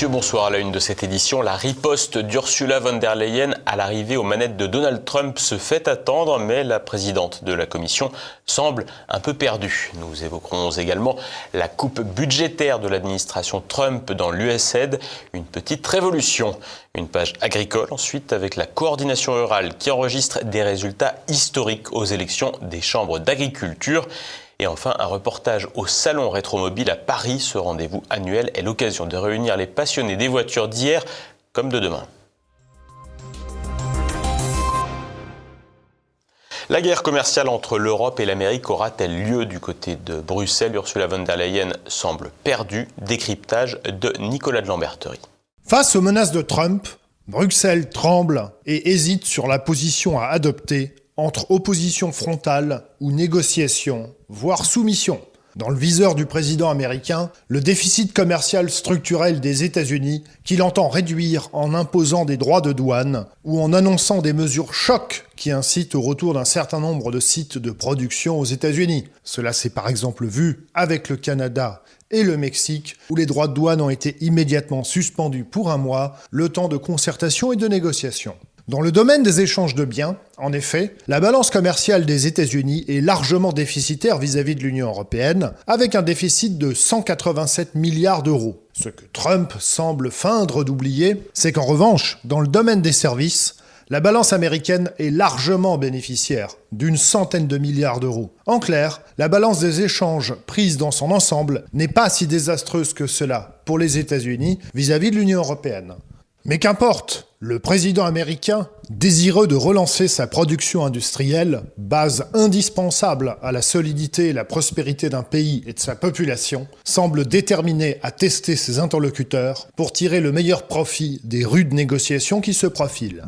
Messieurs, bonsoir. À la une de cette édition, la riposte d'Ursula von der Leyen à l'arrivée aux manettes de Donald Trump se fait attendre, mais la présidente de la Commission semble un peu perdue. Nous évoquerons également la coupe budgétaire de l'administration Trump dans l'USAID, une petite révolution. Une page agricole ensuite avec la coordination rurale qui enregistre des résultats historiques aux élections des chambres d'agriculture. Et enfin, un reportage au Salon Rétromobile à Paris. Ce rendez-vous annuel est l'occasion de réunir les passionnés des voitures d'hier comme de demain. La guerre commerciale entre l'Europe et l'Amérique aura-t-elle lieu du côté de Bruxelles? Ursula von der Leyen semble perdue. Décryptage de Nicolas de Lamberterie. Face aux menaces de Trump, Bruxelles tremble et hésite sur la position à adopter entre opposition frontale ou négociation, voire soumission. Dans le viseur du président américain, le déficit commercial structurel des États-Unis qu'il entend réduire en imposant des droits de douane ou en annonçant des mesures chocs qui incitent au retour d'un certain nombre de sites de production aux États-Unis. Cela s'est par exemple vu avec le Canada et le Mexique, où les droits de douane ont été immédiatement suspendus pour un mois, le temps de concertation et de négociation. Dans le domaine des échanges de biens, en effet, la balance commerciale des États-Unis est largement déficitaire vis-à-vis de l'Union européenne, avec un déficit de 187 milliards d'euros. Ce que Trump semble feindre d'oublier, c'est qu'en revanche, dans le domaine des services, la balance américaine est largement bénéficiaire, d'une centaine de milliards d'euros. En clair, la balance des échanges prise dans son ensemble n'est pas si désastreuse que cela pour les États-Unis vis-à-vis de l'Union européenne. Mais qu'importe, le président américain, désireux de relancer sa production industrielle, base indispensable à la solidité et la prospérité d'un pays et de sa population, semble déterminé à tester ses interlocuteurs pour tirer le meilleur profit des rudes négociations qui se profilent.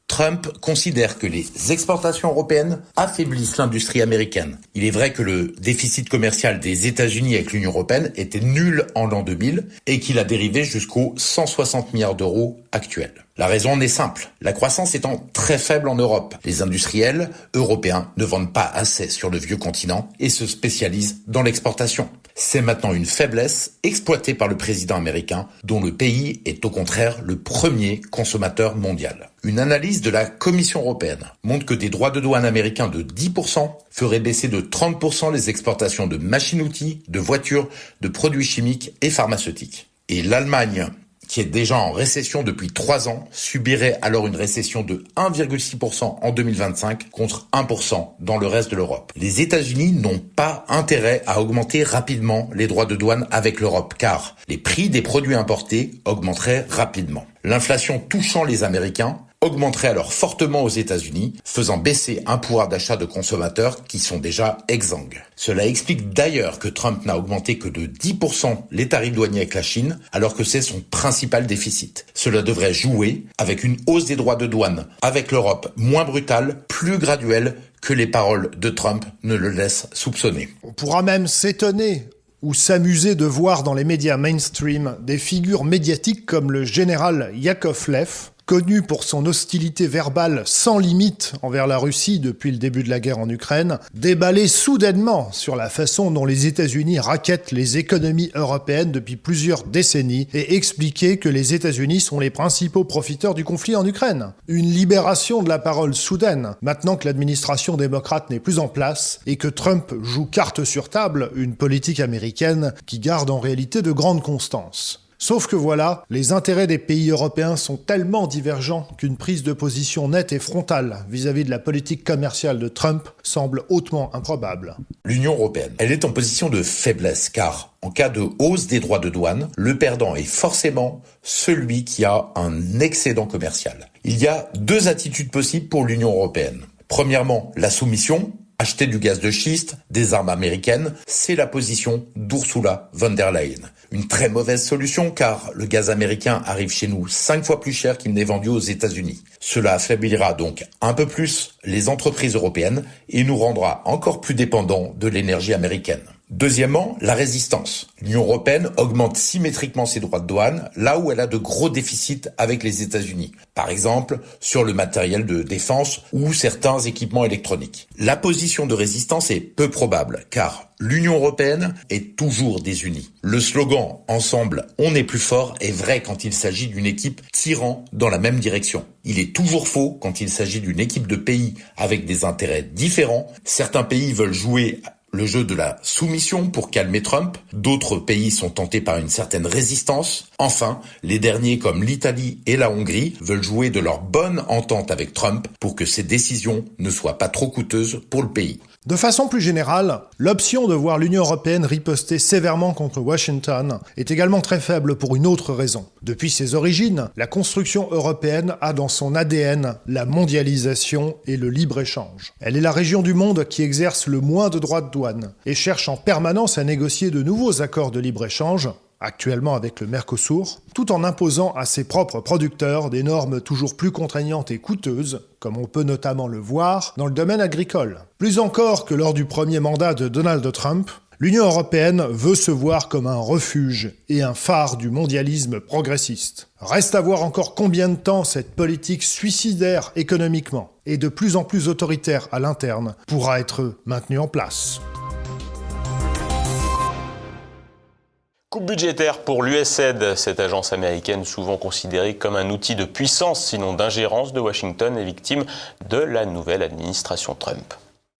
Trump considère que les exportations européennes affaiblissent l'industrie américaine. Il est vrai que le déficit commercial des États-Unis avec l'Union européenne était nul en l'an 2000 et qu'il a dérivé jusqu'aux 160 milliards d'euros actuels. La raison en est simple. La croissance étant très faible en Europe, les industriels européens ne vendent pas assez sur le vieux continent et se spécialisent dans l'exportation. C'est maintenant une faiblesse exploitée par le président américain, dont le pays est au contraire le premier consommateur mondial. Une analyse de la Commission européenne montre que des droits de douane américains de 10% feraient baisser de 30% les exportations de machines-outils, de voitures, de produits chimiques et pharmaceutiques. Et l'Allemagne, qui est déjà en récession depuis 3 ans, subirait alors une récession de 1,6% en 2025 contre 1% dans le reste de l'Europe. Les États-Unis n'ont pas intérêt à augmenter rapidement les droits de douane avec l'Europe, car les prix des produits importés augmenteraient rapidement. L'inflation touchant les Américains augmenterait alors fortement aux États-Unis, faisant baisser un pouvoir d'achat de consommateurs qui sont déjà exsangues. Cela explique d'ailleurs que Trump n'a augmenté que de 10% les tarifs douaniers avec la Chine, alors que c'est son principal déficit. Cela devrait jouer avec une hausse des droits de douane avec l'Europe moins brutale, plus graduelle que les paroles de Trump ne le laissent soupçonner. On pourra même s'étonner ou s'amuser de voir dans les médias mainstream des figures médiatiques comme le général Yakovlev, connu pour son hostilité verbale sans limite envers la Russie depuis le début de la guerre en Ukraine, déballer soudainement sur la façon dont les États-Unis rackettent les économies européennes depuis plusieurs décennies et expliquer que les États-Unis sont les principaux profiteurs du conflit en Ukraine. Une libération de la parole soudaine, maintenant que l'administration démocrate n'est plus en place et que Trump joue carte sur table une politique américaine qui garde en réalité de grandes constances. Sauf que voilà, les intérêts des pays européens sont tellement divergents qu'une prise de position nette et frontale vis-à-vis de la politique commerciale de Trump semble hautement improbable. L'Union européenne, elle est en position de faiblesse car, en cas de hausse des droits de douane, le perdant est forcément celui qui a un excédent commercial. Il y a 2 attitudes possibles pour l'Union européenne. Premièrement, la soumission. Acheter du gaz de schiste, des armes américaines, c'est la position d'Ursula von der Leyen. Une très mauvaise solution car le gaz américain arrive chez nous 5 fois plus cher qu'il n'est vendu aux États-Unis. Cela affaiblira donc un peu plus les entreprises européennes et nous rendra encore plus dépendants de l'énergie américaine. Deuxièmement, la résistance. L'Union européenne augmente symétriquement ses droits de douane là où elle a de gros déficits avec les États-Unis. Par exemple, sur le matériel de défense ou certains équipements électroniques. La position de résistance est peu probable car l'Union européenne est toujours désunie. Le slogan « Ensemble, on est plus fort » est vrai quand il s'agit d'une équipe tirant dans la même direction. Il est toujours faux quand il s'agit d'une équipe de pays avec des intérêts différents. Certains pays veulent jouer le jeu de la soumission pour calmer Trump. D'autres pays sont tentés par une certaine résistance. Enfin, les derniers comme l'Italie et la Hongrie veulent jouer de leur bonne entente avec Trump pour que ses décisions ne soient pas trop coûteuses pour le pays. De façon plus générale, l'option de voir l'Union européenne riposter sévèrement contre Washington est également très faible pour une autre raison. Depuis ses origines, la construction européenne a dans son ADN la mondialisation et le libre-échange. Elle est la région du monde qui exerce le moins de droits de douane et cherche en permanence à négocier de nouveaux accords de libre-échange, actuellement avec le Mercosur, tout en imposant à ses propres producteurs des normes toujours plus contraignantes et coûteuses, comme on peut notamment le voir dans le domaine agricole. Plus encore que lors du premier mandat de Donald Trump, l'Union européenne veut se voir comme un refuge et un phare du mondialisme progressiste. Reste à voir encore combien de temps cette politique suicidaire économiquement et de plus en plus autoritaire à l'interne pourra être maintenue en place. Coupe budgétaire pour l'USAID, cette agence américaine souvent considérée comme un outil de puissance, sinon d'ingérence de Washington, est victime de la nouvelle administration Trump.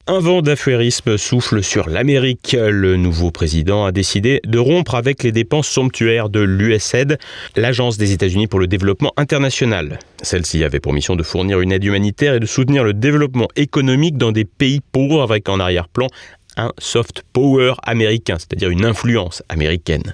Un vent d'affairisme souffle sur l'Amérique. Le nouveau président a décidé de rompre avec les dépenses somptuaires de l'USAID, l'Agence des États-Unis pour le développement international. Celle-ci avait pour mission de fournir une aide humanitaire et de soutenir le développement économique dans des pays pauvres avec en arrière-plan un soft power américain, c'est-à-dire une influence américaine.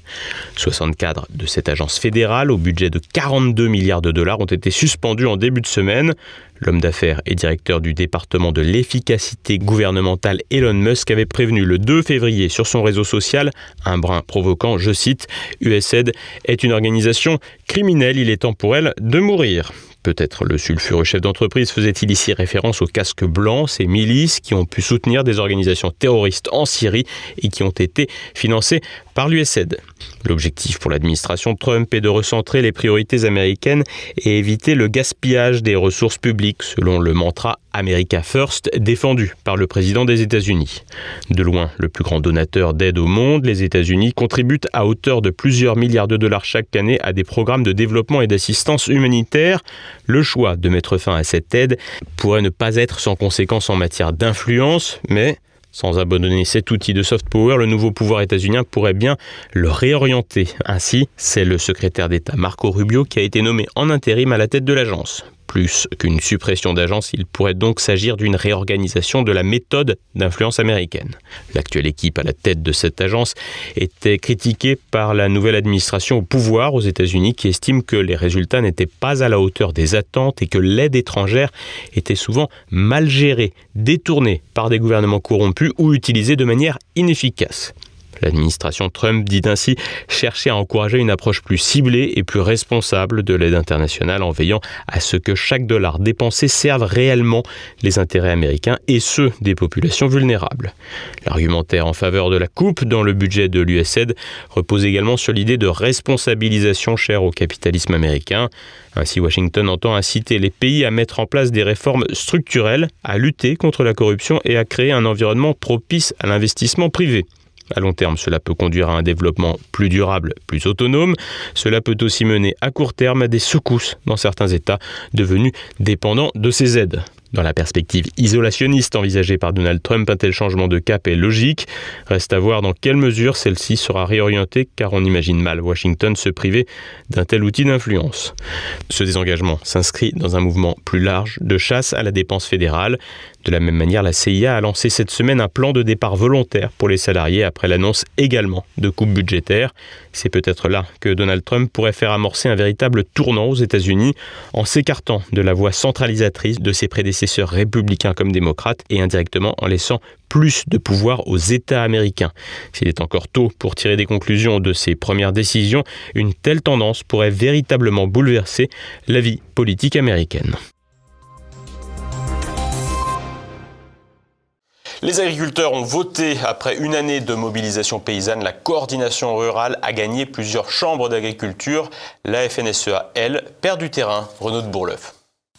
60 cadres de cette agence fédérale, au budget de 42 milliards de dollars, ont été suspendus en début de semaine. L'homme d'affaires et directeur du département de l'efficacité gouvernementale Elon Musk avait prévenu le 2 février sur son réseau social, un brin provoquant, je cite, « USAID est une organisation criminelle, il est temps pour elle de mourir ». Peut-être le sulfureux chef d'entreprise faisait-il ici référence aux casques blancs, ces milices qui ont pu soutenir des organisations terroristes en Syrie et qui ont été financées par l'USAID. L'objectif pour l'administration Trump est de recentrer les priorités américaines et éviter le gaspillage des ressources publiques, selon le mantra « America First » défendu par le président des États-Unis. De loin, le plus grand donateur d'aide au monde, les États-Unis contribuent à hauteur de plusieurs milliards de dollars chaque année à des programmes de développement et d'assistance humanitaire. Le choix de mettre fin à cette aide pourrait ne pas être sans conséquences en matière d'influence, mais sans abandonner cet outil de soft power, le nouveau pouvoir états-unien pourrait bien le réorienter. Ainsi, c'est le secrétaire d'État Marco Rubio qui a été nommé en intérim à la tête de l'agence. Plus qu'une suppression d'agence, il pourrait donc s'agir d'une réorganisation de la méthode d'influence américaine. L'actuelle équipe à la tête de cette agence était critiquée par la nouvelle administration au pouvoir aux États-Unis qui estime que les résultats n'étaient pas à la hauteur des attentes et que l'aide étrangère était souvent mal gérée, détournée par des gouvernements corrompus ou utilisée de manière inefficace. L'administration Trump dit ainsi chercher à encourager une approche plus ciblée et plus responsable de l'aide internationale en veillant à ce que chaque dollar dépensé serve réellement les intérêts américains et ceux des populations vulnérables. L'argumentaire en faveur de la coupe dans le budget de l'USAID repose également sur l'idée de responsabilisation chère au capitalisme américain. Ainsi, Washington entend inciter les pays à mettre en place des réformes structurelles, à lutter contre la corruption et à créer un environnement propice à l'investissement privé. À long terme, cela peut conduire à un développement plus durable, plus autonome. Cela peut aussi mener à court terme à des secousses dans certains États devenus dépendants de ces aides. Dans la perspective isolationniste envisagée par Donald Trump, un tel changement de cap est logique. Reste à voir dans quelle mesure celle-ci sera réorientée, car on imagine mal Washington se priver d'un tel outil d'influence. Ce désengagement s'inscrit dans un mouvement plus large de chasse à la dépense fédérale. De la même manière, la CIA a lancé cette semaine un plan de départ volontaire pour les salariés après l'annonce également de coupes budgétaires. C'est peut-être là que Donald Trump pourrait faire amorcer un véritable tournant aux États-Unis en s'écartant de la voie centralisatrice de ses prédécesseurs républicains comme démocrates et indirectement en laissant plus de pouvoir aux États américains. S'il est encore tôt pour tirer des conclusions de ces premières décisions, une telle tendance pourrait véritablement bouleverser la vie politique américaine. Les agriculteurs ont voté. Après une année de mobilisation paysanne, la coordination rurale a gagné plusieurs chambres d'agriculture. La FNSEA, elle, perd du terrain. Renaud de Bourleuf.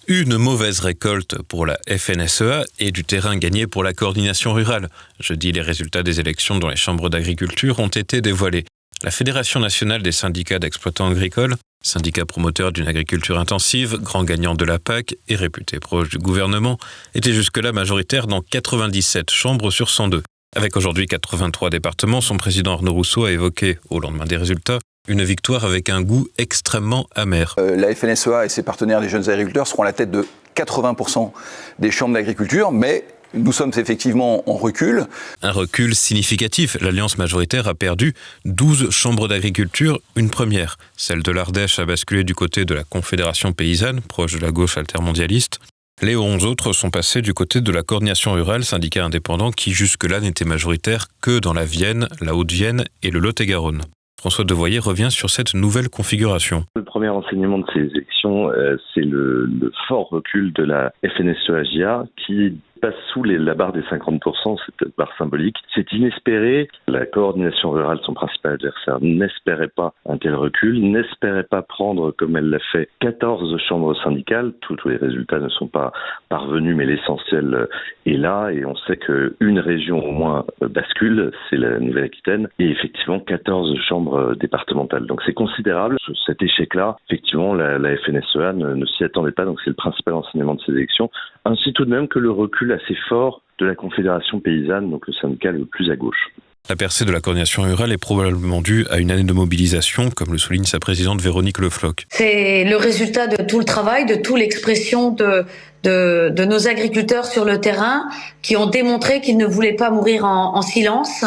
Une mauvaise récolte pour la FNSEA et du terrain gagné pour la coordination rurale. Jeudi, les résultats des élections dans les chambres d'agriculture ont été dévoilés. La Fédération nationale des syndicats d'exploitants agricoles, syndicat promoteur d'une agriculture intensive, grand gagnant de la PAC et réputé proche du gouvernement, était jusque-là majoritaire dans 97 chambres sur 102. Avec aujourd'hui 83 départements, son président Arnaud Rousseau a évoqué, au lendemain des résultats, une victoire avec un goût extrêmement amer. La FNSEA et ses partenaires, les jeunes agriculteurs, seront à la tête de 80% des chambres d'agriculture, mais nous sommes effectivement en recul. Un recul significatif. L'Alliance majoritaire a perdu 12 chambres d'agriculture, une première. Celle de l'Ardèche a basculé du côté de la Confédération paysanne, proche de la gauche altermondialiste. Les 11 autres sont passés du côté de la coordination rurale, syndicat indépendant qui jusque-là n'était majoritaire que dans la Vienne, la Haute-Vienne et le Lot-et-Garonne. François Devoyer revient sur cette nouvelle configuration. Le premier enseignement de ces élections, c'est le fort recul de la FNSEA qui passe sous la barre des 50%, cette barre symbolique. C'est inespéré. La coordination rurale, son principal adversaire, n'espérait pas un tel recul, n'espérait pas prendre, comme elle l'a fait, 14 chambres syndicales. Tous les résultats ne sont pas parvenus, mais l'essentiel est là. Et on sait qu'une région au moins bascule, c'est la Nouvelle-Aquitaine, et effectivement 14 chambres départementales. Donc c'est considérable. Cet échec-là, effectivement, la FNSEA ne s'y attendait pas. Donc c'est le principal enseignement de ces élections. Ainsi tout de même que le recul assez fort de la Confédération paysanne, donc le syndicat le plus à gauche. La percée de la coordination rurale est probablement due à une année de mobilisation, comme le souligne sa présidente Véronique Le Floch. C'est le résultat de tout le travail, de toute l'expression de nos agriculteurs sur le terrain qui ont démontré qu'ils ne voulaient pas mourir en silence.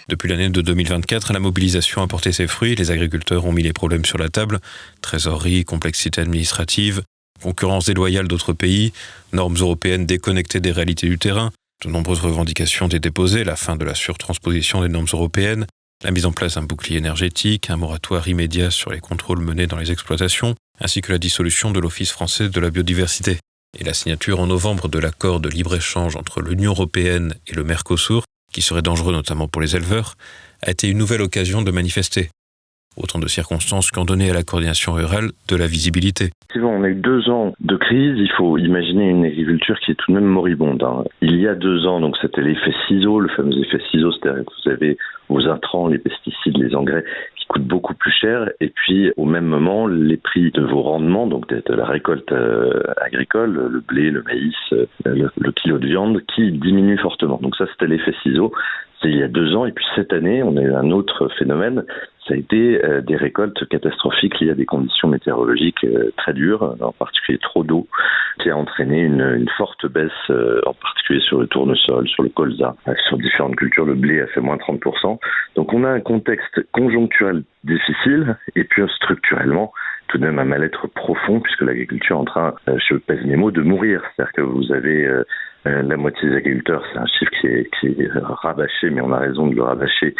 Depuis l'année de 2024, la mobilisation a porté ses fruits. Les agriculteurs ont mis les problèmes sur la table. Trésorerie, complexité administrative, concurrence déloyale d'autres pays, normes européennes déconnectées des réalités du terrain. De nombreuses revendications étaient déposées, la fin de la surtransposition des normes européennes, la mise en place d'un bouclier énergétique, un moratoire immédiat sur les contrôles menés dans les exploitations, ainsi que la dissolution de l'Office français de la biodiversité. Et la signature en novembre de l'accord de libre-échange entre l'Union européenne et le Mercosur, qui serait dangereux notamment pour les éleveurs, a été une nouvelle occasion de manifester. Autant de circonstances qui ont donné à la coordination rurale de la visibilité. On a eu 2 ans de crise, il faut imaginer une agriculture qui est tout de même moribonde. Il y a 2 ans, donc c'était l'effet ciseau, le fameux effet ciseau, c'est-à-dire que vous avez vos intrants, les pesticides, les engrais qui coûtent beaucoup plus cher, et puis au même moment, les prix de vos rendements, donc de la récolte agricole, le blé, le maïs, le kilo de viande, qui diminuent fortement. Donc ça, c'était l'effet ciseau. C'est il y a 2 ans, et puis cette année, on a eu un autre phénomène, ça a été des récoltes catastrophiques liées à des conditions météorologiques très dures, en particulier trop d'eau, qui a entraîné une forte baisse, en particulier sur le tournesol, sur le colza, sur différentes cultures. Le blé a fait moins 30%. Donc on a un contexte conjoncturel difficile, et puis structurellement, tout de même un mal-être profond, puisque l'agriculture est en train, je pèse mes mots, de mourir. C'est-à-dire que vous avez la moitié des agriculteurs, c'est un chiffre qui est rabâché, mais on a raison de le rabâcher,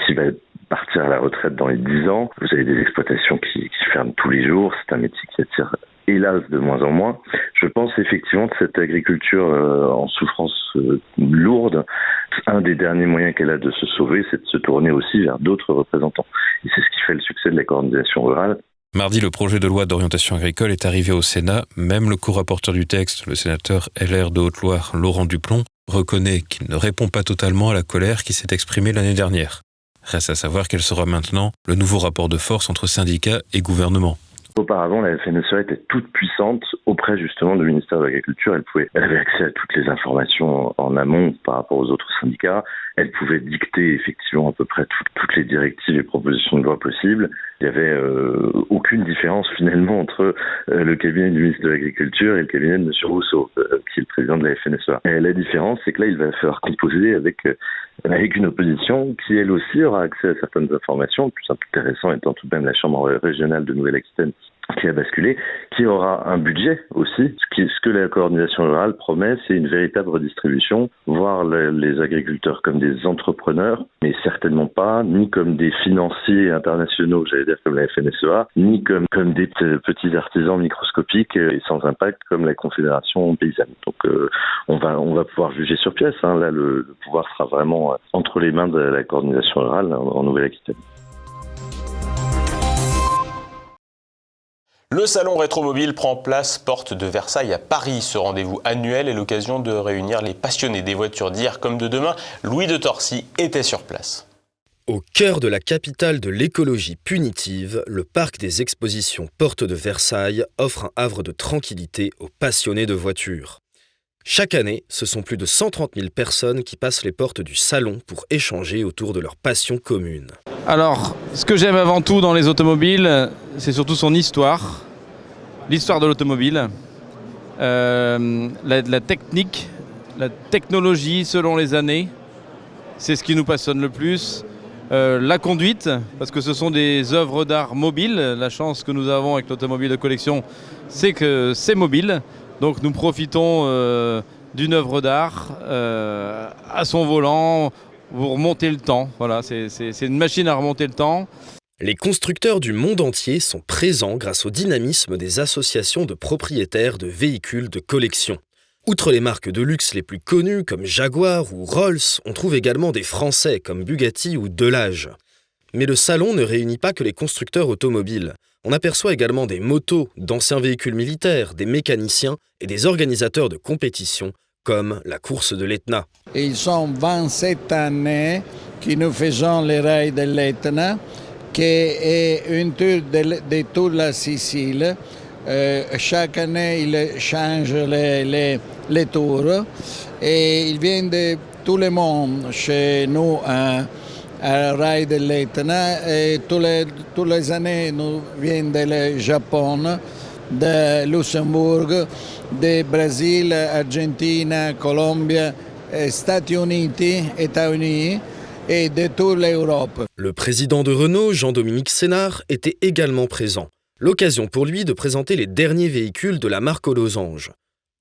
qui va partir à la retraite dans les 10 ans. Vous avez des exploitations qui ferment tous les jours. C'est un métier qui attire, hélas, de moins en moins. Je pense effectivement que cette agriculture en souffrance lourde, un des derniers moyens qu'elle a de se sauver, c'est de se tourner aussi vers d'autres représentants. Et c'est ce qui fait le succès de la coordination rurale. Mardi, le projet de loi d'orientation agricole est arrivé au Sénat. Même le co-rapporteur du texte, le sénateur LR de Haute-Loire, Laurent Duplon, reconnaît qu'il ne répond pas totalement à la colère qui s'est exprimée l'année dernière. Reste à savoir quel sera maintenant le nouveau rapport de force entre syndicats et gouvernement. Auparavant, la FNSEA était toute puissante auprès justement du ministère de l'Agriculture. Elle avait accès à toutes les informations en amont par rapport aux autres syndicats. Elle pouvait dicter effectivement à peu près toutes les directives et propositions de loi possibles. Il n'y avait aucune différence finalement entre le cabinet du ministre de l'Agriculture et le cabinet de M. Rousseau, qui est le président de la FNSEA. Et la différence, c'est que là, il va falloir composer avec une opposition qui, elle aussi, aura accès à certaines informations. Le plus intéressant étant tout de même la Chambre régionale de Nouvelle-Aquitaine qui a basculé, qui aura un budget aussi. Ce que la coordination rurale promet, c'est une véritable redistribution, voir les agriculteurs comme des entrepreneurs, mais certainement pas ni comme des financiers internationaux, j'allais dire comme la FNSEA, ni comme des petits artisans microscopiques et sans impact comme la Confédération paysanne. Donc on va pouvoir juger sur pièce. Là, le pouvoir sera vraiment entre les mains de la coordination rurale en Nouvelle-Aquitaine. Le salon Rétromobile prend place porte de Versailles à Paris. Ce rendez-vous annuel est l'occasion de réunir les passionnés des voitures d'hier comme de demain. Louis de Torcy était sur place. Au cœur de la capitale de l'écologie punitive, le parc des expositions Porte de Versailles offre un havre de tranquillité aux passionnés de voitures. Chaque année, ce sont plus de 130 000 personnes qui passent les portes du salon pour échanger autour de leur passion commune. Alors, ce que j'aime avant tout dans les automobiles, c'est surtout son histoire. L'histoire de l'automobile, la technique, la technologie selon les années, c'est ce qui nous passionne le plus. La conduite, parce que ce sont des œuvres d'art mobiles. La chance que nous avons avec l'automobile de collection, c'est que c'est mobile. Donc nous profitons d'une œuvre d'art à son volant. Vous remontez le temps, voilà, c'est une machine à remonter le temps. Les constructeurs du monde entier sont présents grâce au dynamisme des associations de propriétaires de véhicules de collection. Outre les marques de luxe les plus connues comme Jaguar ou Rolls, on trouve également des Français comme Bugatti ou Delage. Mais le salon ne réunit pas que les constructeurs automobiles. On aperçoit également des motos, d'anciens véhicules militaires, des mécaniciens et des organisateurs de compétitions comme la course de l'Etna. Ils sont 27 années que nous faisons les rails de l'Etna, qui est une tour de toute la Sicile. Chaque année, ils changent les tours et ils viennent de tout le monde chez nous à rail de l'Etna. Et toutes les années, nous viennent du Japon, de Luxembourg, du Brésil, Argentine, Colombie, États-Unis et de toute l'Europe. Le président de Renault, Jean-Dominique Sénard, était également présent. L'occasion pour lui de présenter les derniers véhicules de la marque aux losanges.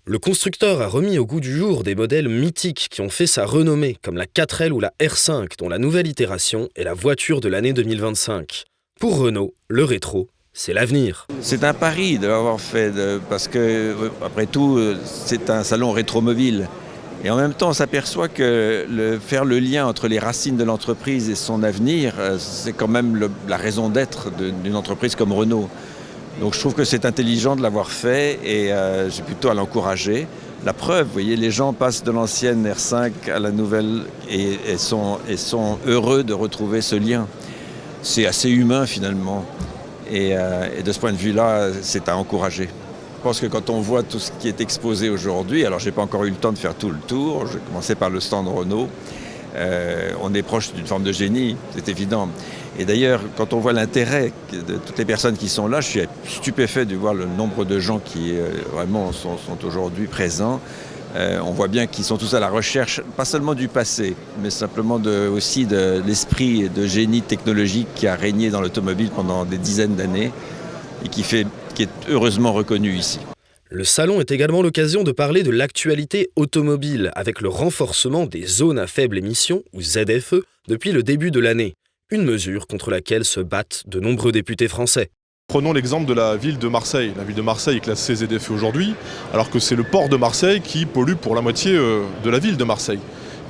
Le constructeur a remis au goût du jour des modèles mythiques qui ont fait sa renommée, comme la 4L ou la R5, dont la nouvelle itération est la voiture de l'année 2025. Pour Renault, le rétro, c'est l'avenir. C'est un pari de l'avoir fait, parce que, après tout, c'est un salon rétromobile. Et en même temps, on s'aperçoit que faire le lien entre les racines de l'entreprise et son avenir, c'est quand même la raison d'être d'une entreprise comme Renault. Donc je trouve que c'est intelligent de l'avoir fait et j'ai plutôt à l'encourager. La preuve, vous voyez, les gens passent de l'ancienne R5 à la nouvelle et sont heureux de retrouver ce lien. C'est assez humain finalement. Et de ce point de vue-là, c'est à encourager. Je pense que quand on voit tout ce qui est exposé aujourd'hui, alors j'ai pas encore eu le temps de faire tout le tour, je vais commencer par le stand Renault, on est proche d'une forme de génie, c'est évident. Et d'ailleurs, quand on voit l'intérêt de toutes les personnes qui sont là, je suis stupéfait de voir le nombre de gens qui vraiment sont aujourd'hui présents. On voit bien qu'ils sont tous à la recherche, pas seulement du passé, mais simplement aussi de l'esprit et de génie technologique qui a régné dans l'automobile pendant des dizaines d'années et qui est heureusement reconnu ici. Le salon est également l'occasion de parler de l'actualité automobile avec le renforcement des zones à faible émission, ou ZFE, depuis le début de l'année. Une mesure contre laquelle se battent de nombreux députés français. Prenons l'exemple de la ville de Marseille. La ville de Marseille est classée ZFE aujourd'hui, alors que c'est le port de Marseille qui pollue pour la moitié de la ville de Marseille.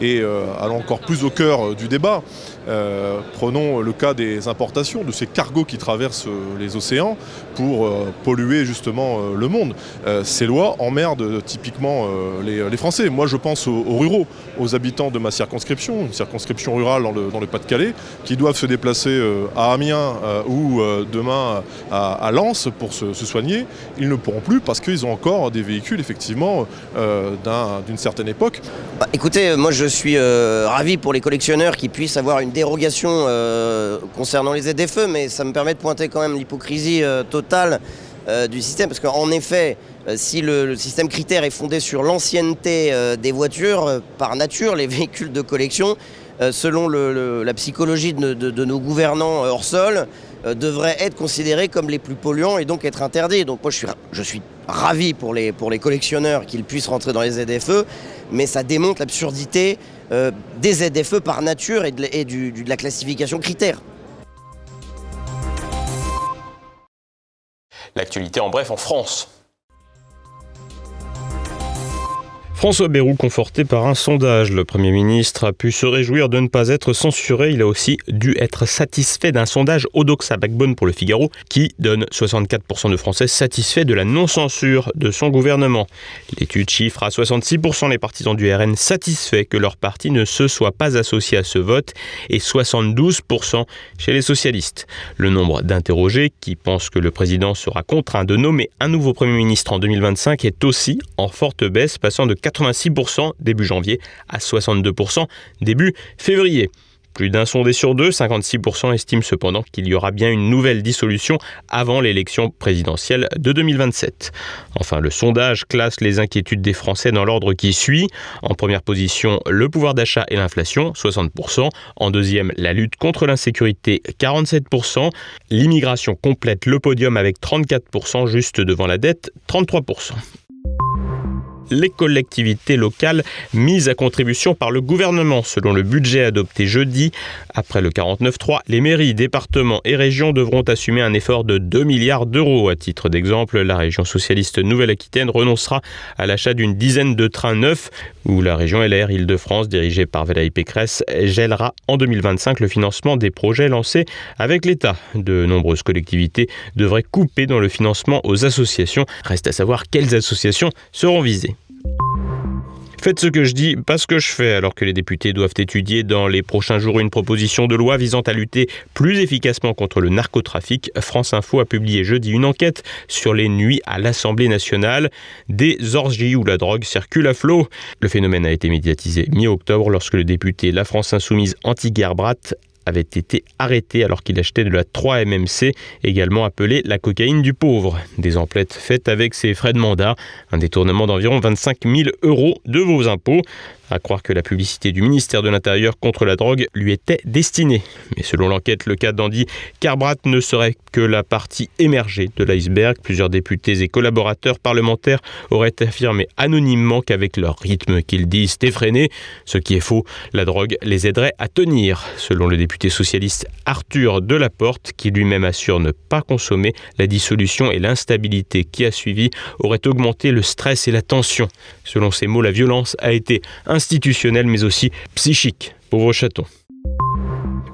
Et allons encore plus au cœur du débat, prenons le cas des importations, de ces cargos qui traversent les océans pour polluer justement le monde. Ces lois emmerdent typiquement les Français. Moi je pense aux ruraux, aux habitants de ma circonscription, une circonscription rurale dans le Pas-de-Calais, qui doivent se déplacer à Amiens ou demain à Lens pour se soigner. Ils ne pourront plus parce qu'ils ont encore des véhicules effectivement d'une certaine époque. Écoutez, moi je suis ravi pour les collectionneurs qui puissent avoir une dérogation concernant les ZFE, mais ça me permet de pointer quand même l'hypocrisie totale du système, parce qu'en effet, si le système critère est fondé sur l'ancienneté des voitures, par nature, les véhicules de collection, selon la psychologie de nos gouvernants hors sol, devraient être considérés comme les plus polluants et donc être interdits. Donc moi je suis ravi pour les collectionneurs qu'ils puissent rentrer dans les ZFE, mais ça démontre l'absurdité des ZFE par nature et de la classification critère. L'actualité en bref en France. François Bayrou conforté par un sondage. Le Premier ministre a pu se réjouir de ne pas être censuré. Il a aussi dû être satisfait d'un sondage Odoxa Backbone pour le Figaro qui donne 64% de Français satisfaits de la non-censure de son gouvernement. L'étude chiffre à 66% les partisans du RN satisfaits que leur parti ne se soit pas associé à ce vote et 72% chez les socialistes. Le nombre d'interrogés qui pensent que le président sera contraint de nommer un nouveau Premier ministre en 2025 est aussi en forte baisse, passant de 86% début janvier à 62% début février. Plus d'un sondé sur deux, 56% estiment cependant qu'il y aura bien une nouvelle dissolution avant l'élection présidentielle de 2027. Enfin, le sondage classe les inquiétudes des Français dans l'ordre qui suit. En première position, le pouvoir d'achat et l'inflation, 60%. En deuxième, la lutte contre l'insécurité, 47%. L'immigration complète le podium avec 34%, juste devant la dette, 33%. Les collectivités locales mises à contribution par le gouvernement. Selon le budget adopté jeudi, après le 49.3, les mairies, départements et régions devront assumer un effort de 2 milliards d'euros. À titre d'exemple, la région socialiste Nouvelle-Aquitaine renoncera à l'achat d'une dizaine de trains neufs, où la région LR Île-de-France, dirigée par Valérie Pécresse, gèlera en 2025 le financement des projets lancés avec l'État. De nombreuses collectivités devraient couper dans le financement aux associations. Reste à savoir quelles associations seront visées. Faites ce que je dis, pas ce que je fais, alors que les députés doivent étudier dans les prochains jours une proposition de loi visant à lutter plus efficacement contre le narcotrafic. France Info a publié jeudi une enquête sur les nuits à l'Assemblée nationale, des orgies où la drogue circule à flot. Le phénomène a été médiatisé mi-octobre lorsque le député La France Insoumise Antti Gerbrat avait été arrêté alors qu'il achetait de la 3-MMC, également appelée la cocaïne du pauvre. Des emplettes faites avec ses frais de mandat, un détournement d'environ 25 000 € de vos impôts. À croire que la publicité du ministère de l'Intérieur contre la drogue lui était destinée. Mais selon l'enquête, le cas d'Antti Gerbrat ne serait que la partie émergée de l'iceberg. Plusieurs députés et collaborateurs parlementaires auraient affirmé anonymement qu'avec leur rythme qu'ils disent effréné, ce qui est faux, la drogue les aiderait à tenir. Selon le député socialiste Arthur Delaporte, qui lui-même assure ne pas consommer, la dissolution et l'instabilité qui a suivi auraient augmenté le stress et la tension. Selon ses mots, la violence a été institutionnelle mais aussi psychique. Pauvre chaton.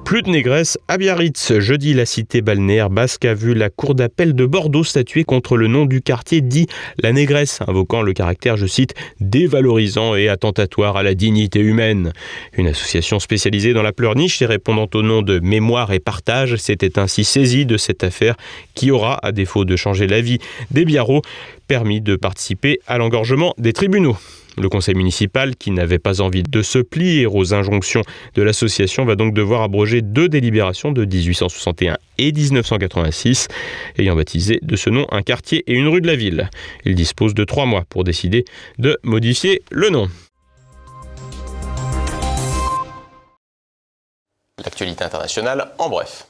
Plus de négresse à Biarritz. Jeudi, la cité balnéaire basque a vu la cour d'appel de Bordeaux statuer contre le nom du quartier dit la négresse, invoquant le caractère, je cite, dévalorisant et attentatoire à la dignité humaine. Une association spécialisée dans la pleurniche et répondant au nom de Mémoire et Partage s'était ainsi saisie de cette affaire qui aura, à défaut de changer la vie des Biarros, permis de participer à l'engorgement des tribunaux. Le conseil municipal, qui n'avait pas envie de se plier aux injonctions de l'association, va donc devoir abroger 2 délibérations de 1861 et 1986, ayant baptisé de ce nom un quartier et une rue de la ville. Il dispose de 3 mois pour décider de modifier le nom. L'actualité internationale en bref.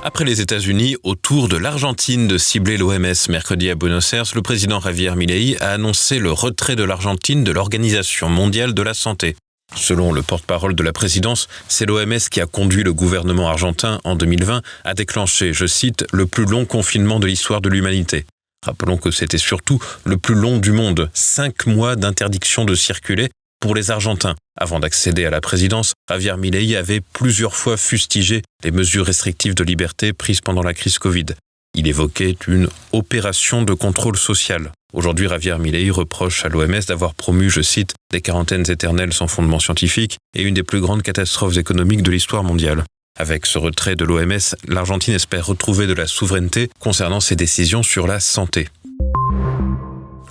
Après les États-Unis, au tour de l'Argentine de cibler l'OMS mercredi à Buenos Aires, le président Javier Milei a annoncé le retrait de l'Argentine de l'Organisation mondiale de la santé. Selon le porte-parole de la présidence, c'est l'OMS qui a conduit le gouvernement argentin en 2020 à déclencher, je cite, le plus long confinement de l'histoire de l'humanité. Rappelons que c'était surtout le plus long du monde, 5 mois d'interdiction de circuler pour les Argentins. Avant d'accéder à la présidence, Javier Milei avait plusieurs fois fustigé les mesures restrictives de liberté prises pendant la crise Covid. Il évoquait une opération de contrôle social. Aujourd'hui, Javier Milei reproche à l'OMS d'avoir promu, je cite, des quarantaines éternelles sans fondement scientifique et une des plus grandes catastrophes économiques de l'histoire mondiale. Avec ce retrait de l'OMS, l'Argentine espère retrouver de la souveraineté concernant ses décisions sur la santé.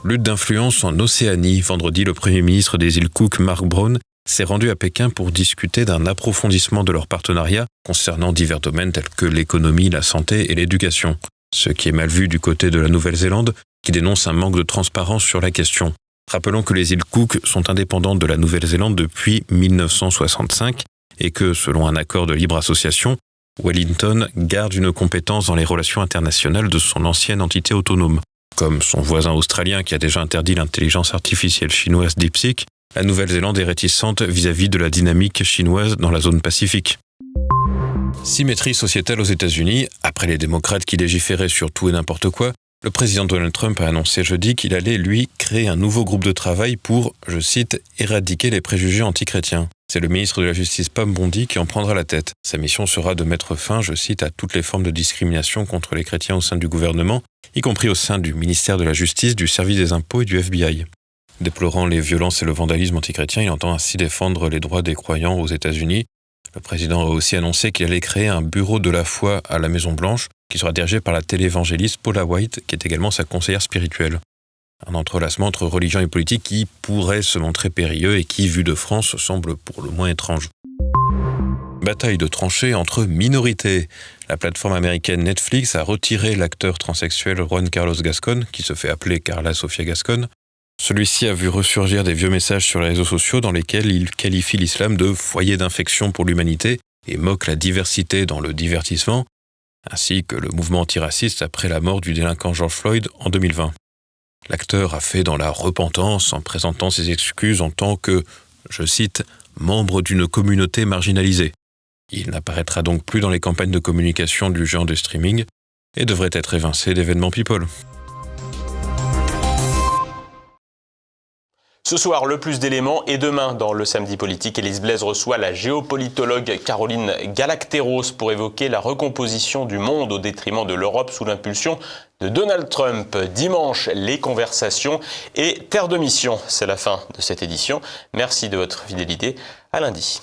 Lutte d'influence en Océanie. Vendredi, le Premier ministre des îles Cook, Mark Brown, s'est rendu à Pékin pour discuter d'un approfondissement de leur partenariat concernant divers domaines tels que l'économie, la santé et l'éducation. Ce qui est mal vu du côté de la Nouvelle-Zélande, qui dénonce un manque de transparence sur la question. Rappelons que les îles Cook sont indépendantes de la Nouvelle-Zélande depuis 1965 et que, selon un accord de libre association, Wellington garde une compétence dans les relations internationales de son ancienne entité autonome. Comme son voisin australien qui a déjà interdit l'intelligence artificielle chinoise DeepSeek, la Nouvelle-Zélande est réticente vis-à-vis de la dynamique chinoise dans la zone Pacifique. Symétrie sociétale aux États-Unis, après les démocrates qui légiféraient sur tout et n'importe quoi, le président Donald Trump a annoncé jeudi qu'il allait, lui, créer un nouveau groupe de travail pour, je cite, « éradiquer les préjugés antichrétiens ». C'est le ministre de la Justice Pam Bondi qui en prendra la tête. Sa mission sera de mettre fin, je cite, à toutes les formes de discrimination contre les chrétiens au sein du gouvernement, y compris au sein du ministère de la Justice, du Service des Impôts et du FBI. Déplorant les violences et le vandalisme antichrétien, il entend ainsi défendre les droits des croyants aux États-Unis. Le président a aussi annoncé qu'il allait créer un bureau de la foi à la Maison-Blanche, qui sera dirigé par la télévangéliste Paula White, qui est également sa conseillère spirituelle. Un entrelacement entre religion et politique qui pourrait se montrer périlleux et qui, vu de France, semble pour le moins étrange. Bataille de tranchées entre minorités. La plateforme américaine Netflix a retiré l'acteur transsexuel Juan Carlos Gascón, qui se fait appeler Carla Sofia Gascón. Celui-ci a vu ressurgir des vieux messages sur les réseaux sociaux dans lesquels il qualifie l'islam de foyer d'infection pour l'humanité et moque la diversité dans le divertissement, ainsi que le mouvement antiraciste après la mort du délinquant George Floyd en 2020. L'acteur a fait dans la repentance en présentant ses excuses en tant que, je cite, « membre d'une communauté marginalisée ». Il n'apparaîtra donc plus dans les campagnes de communication du géant de streaming et devrait être évincé d'événements People. Ce soir, le plus d'éléments, et demain, dans le Samedi Politique, Élise Blaise reçoit la géopolitologue Caroline Galacteros pour évoquer la recomposition du monde au détriment de l'Europe sous l'impulsion de Donald Trump. Dimanche, les conversations et Terre de Mission. C'est la fin de cette édition. Merci de votre fidélité. À lundi.